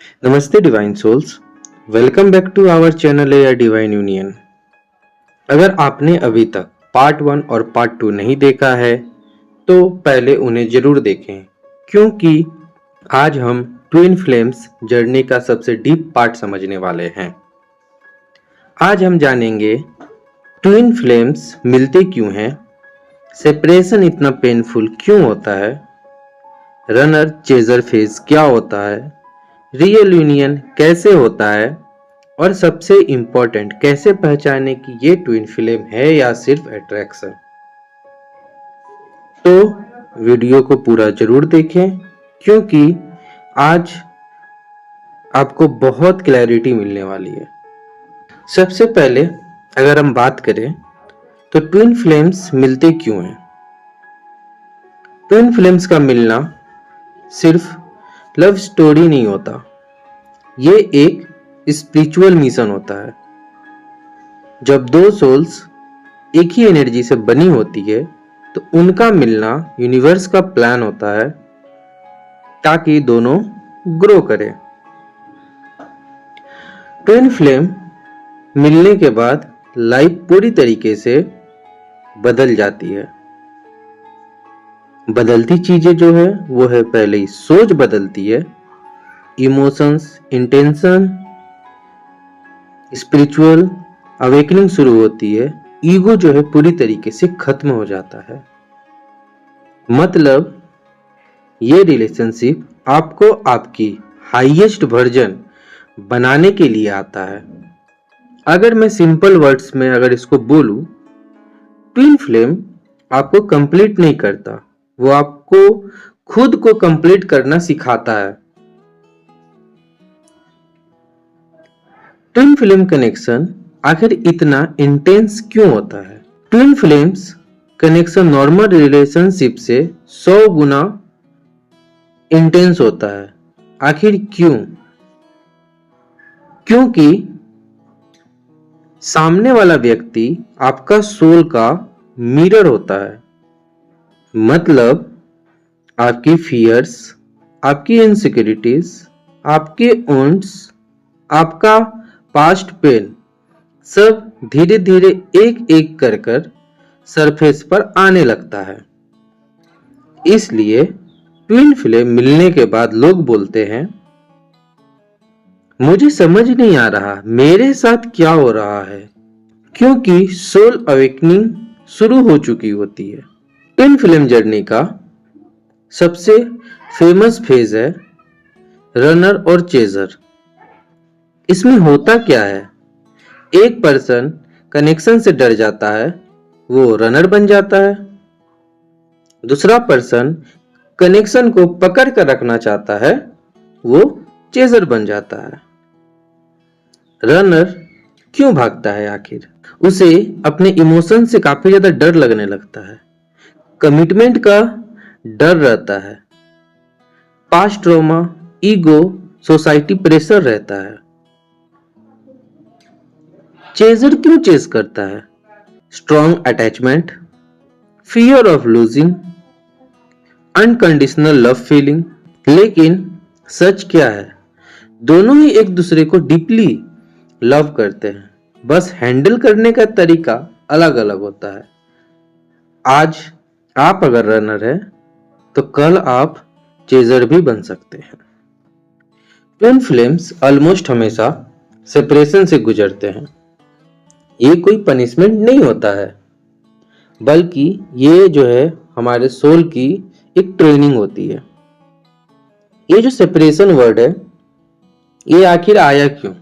नमस्ते divine souls. Welcome back to our channel या divine union. अगर आपने अभी तक पार्ट 1 और पार्ट 2 नहीं देखा है तो पहले उन्हें जरूर देखें, क्योंकि आज हम ट्विन फ्लेम्स जर्नी का सबसे डीप पार्ट समझने वाले हैं। आज हम जानेंगे ट्विन फ्लेम्स मिलते क्यों हैं, सेपरेशन इतना पेनफुल क्यों होता है, रनर चेजर फेज क्या होता है, रियल यूनियन कैसे होता है और सबसे इम्पोर्टेंट कैसे पहचाने कि ये ट्विन फ्लेम है या सिर्फ अट्रैक्शन। तो वीडियो को पूरा जरूर देखें, क्योंकि आज आपको बहुत क्लैरिटी मिलने वाली है। सबसे पहले अगर हम बात करें तो ट्विन फ्लेम्स मिलते क्यों हैं। ट्विन फ्लेम्स का मिलना सिर्फ लव स्टोरी नहीं होता, ये एक स्पिरिचुअल मिशन होता है। जब दो सोल्स एक ही एनर्जी से बनी होती है तो उनका मिलना यूनिवर्स का प्लान होता है ताकि दोनों ग्रो करें। ट्विन फ्लेम मिलने के बाद लाइफ पूरी तरीके से बदल जाती है। बदलती चीजें जो है वो है, पहले ही सोच बदलती है, इमोशंस, इंटेंशन, स्पिरिचुअल अवेकनिंग शुरू होती है, ईगो जो है पूरी तरीके से खत्म हो जाता है। मतलब ये रिलेशनशिप आपको आपकी हाईएस्ट वर्जन बनाने के लिए आता है। अगर मैं सिंपल वर्ड्स में अगर इसको बोलूं, ट्विन फ्लेम आपको कंप्लीट नहीं करता, वो आपको खुद को कंप्लीट करना सिखाता है। ट्विन फ्लेम कनेक्शन आखिर इतना इंटेंस क्यों होता है। Twin flames connection normal relationship से 100 गुना इंटेंस होता है। आखिर क्यों? क्योंकि सामने वाला व्यक्ति आपका सोल का मिरर होता है। मतलब आपकी फियर्स, आपकी इनसिक्योरिटीज, आपके वॉन्ट्स, आपका पास्ट पेन सब धीरे धीरे एक एक कर सरफेस पर आने लगता है। इसलिए ट्विन फ्लेम मिलने के बाद लोग बोलते हैं, मुझे समझ नहीं आ रहा मेरे साथ क्या हो रहा है, क्योंकि सोल अवेकनिंग शुरू हो चुकी होती है। ट्विन फ्लेम जर्नी का सबसे फेमस फेज है रनर और चेजर। इसमें होता क्या है, एक पर्सन कनेक्शन से डर जाता है, वो रनर बन जाता है। दूसरा पर्सन कनेक्शन को पकड़ कर रखना चाहता है, वो चेजर बन जाता है। रनर क्यों भागता है? आखिर उसे अपने इमोशन से काफी ज्यादा डर लगने लगता है, कमिटमेंट का डर रहता है, past trauma, ego, society pressure रहता है। चेजर क्यों चेस करता है? Strong attachment, fear of losing, unconditional love feeling. लेकिन सच क्या है, दोनों ही एक दूसरे को डीपली लव करते हैं, बस हैंडल करने का तरीका अलग अलग होता है। आज आप अगर रनर है तो कल आप चेजर भी बन सकते हैं। ट्विन फ्लेम्स ऑलमोस्ट हमेशा सेपरेशन से गुजरते हैं। ये कोई पनिशमेंट नहीं होता है, बल्कि ये जो है हमारे सोल की एक ट्रेनिंग होती है। ये जो सेपरेशन वर्ड है, ये आखिर आया क्यों?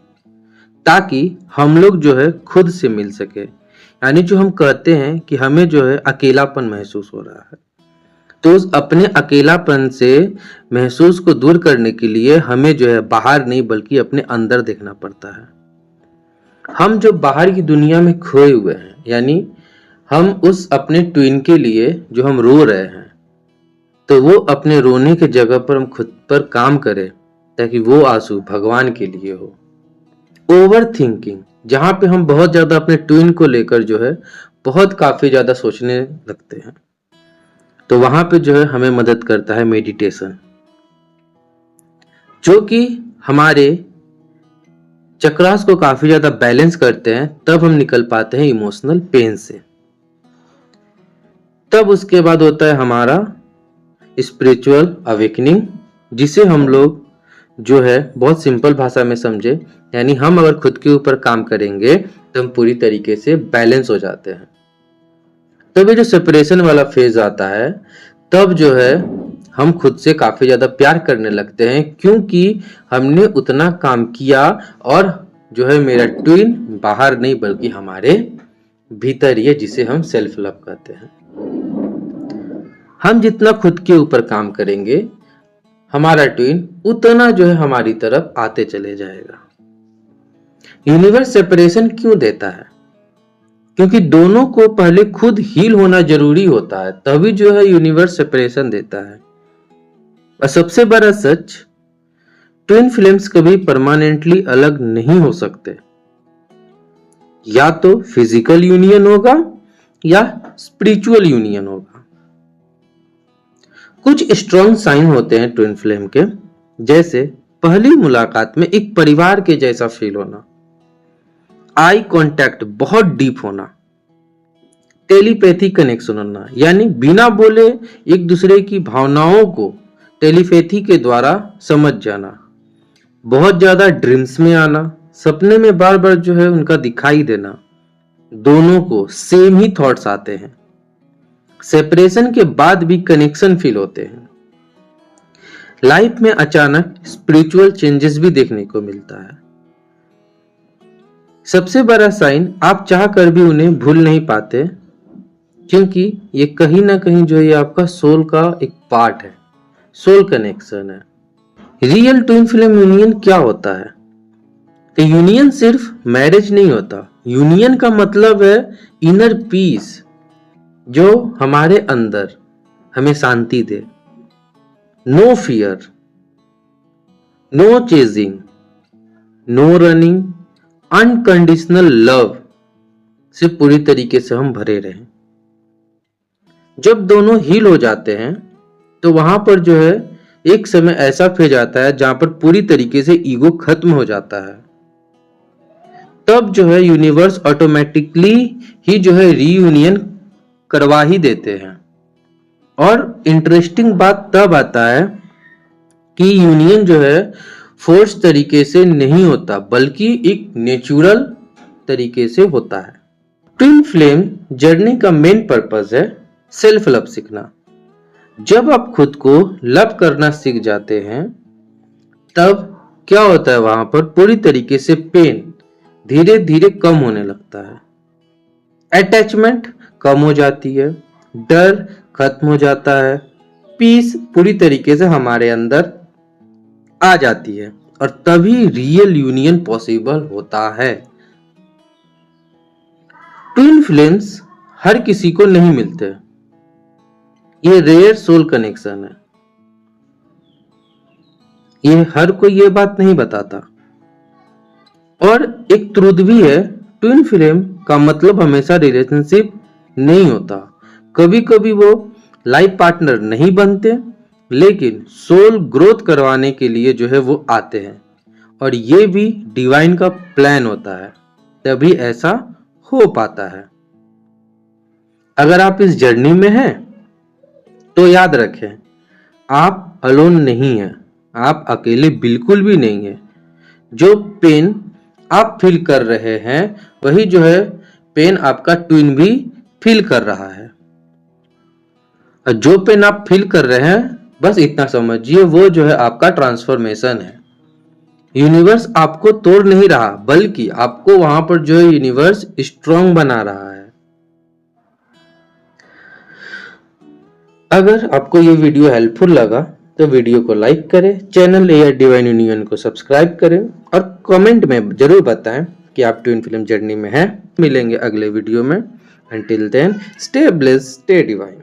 ताकि हम लोग जो है खुद से मिल सके। यानी जो हम कहते हैं कि हमें जो है अकेलापन महसूस हो रहा है, तो उस अपने अकेलापन से महसूस को दूर करने के लिए हमें जो है बाहर नहीं बल्कि अपने अंदर देखना पड़ता है। हम जो बाहर की दुनिया में खोए हुए हैं, यानी हम उस अपने ट्विन के लिए जो हम रो रहे हैं, तो वो अपने रोने के जगह पर हम खुद पर काम करें ताकि वो आंसू भगवान के लिए हो। ओवर थिंकिंग, जहां पे हम बहुत ज्यादा अपने ट्विन को लेकर जो है बहुत काफी ज्यादा सोचने लगते हैं, तो वहां पे जो है हमें मदद करता है मेडिटेशन, जो कि हमारे चक्रास को काफी ज्यादा बैलेंस करते हैं, तब हम निकल पाते हैं इमोशनल पेन से। तब उसके बाद होता है हमारा स्पिरिचुअल अवेकनिंग, जिसे हम लोग जो है बहुत सिंपल भाषा में समझे, यानी हम अगर खुद के ऊपर काम करेंगे तो हम पूरी तरीके से बैलेंस हो जाते हैं। तब ये जो सेपरेशन वाला फेज आता है, तब जो है हम खुद से काफी ज्यादा प्यार करने लगते हैं, क्योंकि हमने उतना काम किया और जो है मेरा ट्विन बाहर नहीं बल्कि हमारे भीतर ही है, जिसे हम सेल्फ लव कहते हैं। हम जितना खुद के ऊपर काम करेंगे, हमारा ट्विन उतना जो है हमारी तरफ आते चले जाएगा। यूनिवर्स सेपरेशन क्यों देता है? क्योंकि दोनों को पहले खुद हील होना जरूरी होता है, तभी जो है यूनिवर्स सेपरेशन देता है। और सबसे बड़ा सच, ट्विन फ्लेम्स कभी परमानेंटली अलग नहीं हो सकते। या तो फिजिकल यूनियन होगा या स्पिरिचुअल यूनियन होगा। कुछ स्ट्रॉन्ग साइन होते हैं ट्विन फ्लेम के, जैसे पहली मुलाकात में एक परिवार के जैसा फील होना, आई कांटेक्ट बहुत डीप होना, टेलीपैथी कनेक्शन होना, यानी बिना बोले एक दूसरे की भावनाओं को टेलीपैथी के द्वारा समझ जाना, बहुत ज्यादा ड्रीम्स में आना, सपने में बार बार जो है उनका दिखाई देना, दोनों को सेम ही थॉट्स आते हैं, सेपरेशन के बाद भी कनेक्शन फील होते हैं। लाइफ में अचानक स्पिरिचुअल चेंजेस भी देखने को मिलता है। सबसे बड़ा साइन, आप चाह कर भी उन्हें भूल नहीं पाते, क्योंकि ये कहीं ना कहीं जो ये आपका सोल का एक पार्ट है, सोल कनेक्शन है। रियल ट्विन फ्लेम यूनियन क्या होता है? तो यूनियन सिर्फ मैरिज नहीं होता। यूनियन का मतलब है इनर पीस, जो हमारे अंदर हमें शांति दे। No fear, no chasing, no running, unconditional love से पूरी तरीके से हम भरे रहें। जब दोनों हील हो जाते हैं तो वहां पर जो है एक समय ऐसा फेज आता है जहां पर पूरी तरीके से ईगो खत्म हो जाता है। तब जो है यूनिवर्स ऑटोमेटिकली ही जो है रीयूनियन करवा ही देते हैं। और इंटरेस्टिंग बात तब आता है कि यूनियन जो है फोर्स तरीके से नहीं होता, बल्कि एक नेचुरल तरीके से होता है। ट्विन फ्लेम जर्नी का मेन पर्पस है सेल्फ लव सीखना। जब आप खुद को लव करना सीख जाते हैं, तब क्या होता है, वहां पर पूरी तरीके से पेन धीरे धीरे कम होने लगता है, अटैचमेंट कम हो जाती है, डर खत्म हो जाता है, पीस पूरी तरीके से हमारे अंदर आ जाती है, और तभी रियल यूनियन पॉसिबल होता है। ट्विन फ्लेम्स हर किसी को नहीं मिलते, ये रेयर सोल कनेक्शन है। ये हर कोई ये बात नहीं बताता। और एक ट्रूथ भी है, ट्विन फ्लेम का मतलब हमेशा रिलेशनशिप नहीं होता। कभी कभी वो लाइफ पार्टनर नहीं बनते, लेकिन सोल ग्रोथ करवाने के लिए जो है वो आते हैं, और ये भी डिवाइन का प्लान होता है, तभी ऐसा हो पाता है। अगर आप इस जर्नी में हैं तो याद रखें, आप अलोन नहीं हैं, आप अकेले बिल्कुल भी नहीं हैं। जो पेन आप फील कर रहे हैं, वही जो है पेन आपका ट्विन भी फील कर रहा है। और जो पेन आप फील कर रहे हैं, बस इतना समझिए, वो जो है आपका ट्रांसफॉर्मेशन है। यूनिवर्स आपको तोड़ नहीं रहा, बल्कि आपको वहां पर जो है यूनिवर्स स्ट्रांग बना रहा है। अगर आपको ये वीडियो हेल्पफुल लगा तो वीडियो को लाइक करें, चैनल एयर डिवाइन यूनियन को सब्सक्राइब करें, और कमेंट में जरूर बताएं कि आप ट्विन फ्लेम जर्नी में हैं। मिलेंगे अगले वीडियो में। Until then, stay blessed, stay divine.